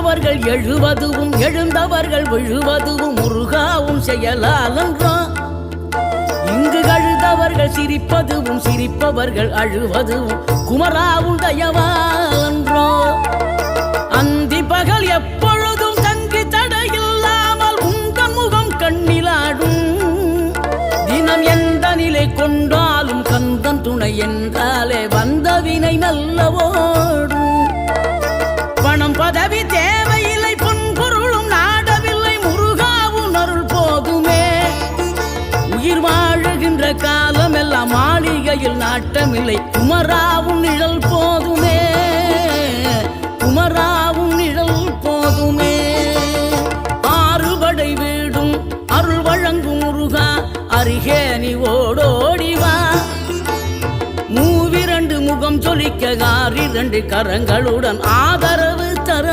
விழுந்தவர்கள் எழுவதுவும் எழுந்தவர்கள் விழுவதுவும் முருகாவும் செயலாலன்றோ. இங்கு அழுதவர்கள் சிரிப்பதுவும் சிரிப்பவர்கள் அழுவதுவும் குமராவும் தயவாலன்றோ. அந்தி பகல் எப்பொழுதும் தங்கி தடையில்லாமல் உங்கள் முகம் கண்ணிலாடும். தினம் எந்த நிலை கொண்டாலும் கந்தன் துணை என்றாலே வந்த வினை நல்லவோடும். பணம் பதவி தேவையில்லை பொன்பொருளும் நாடவில்லை முருகாவும் அருள் போதுமே. உயிர் வாழுகின்ற காலம் எல்லாம் மாளிகையில் நாட்டமில்லை குமராவும் நிழல் போதுமே. குமராவும் நிழல் போதுமே. ஆறுபடை வீடும் அருள் வழங்கும் முருகா அருகே நீ ஓடோடிவா. மூவிரண்டு முகம் சொலிக்க 6 கரங்களுடன் ஆதரவு தர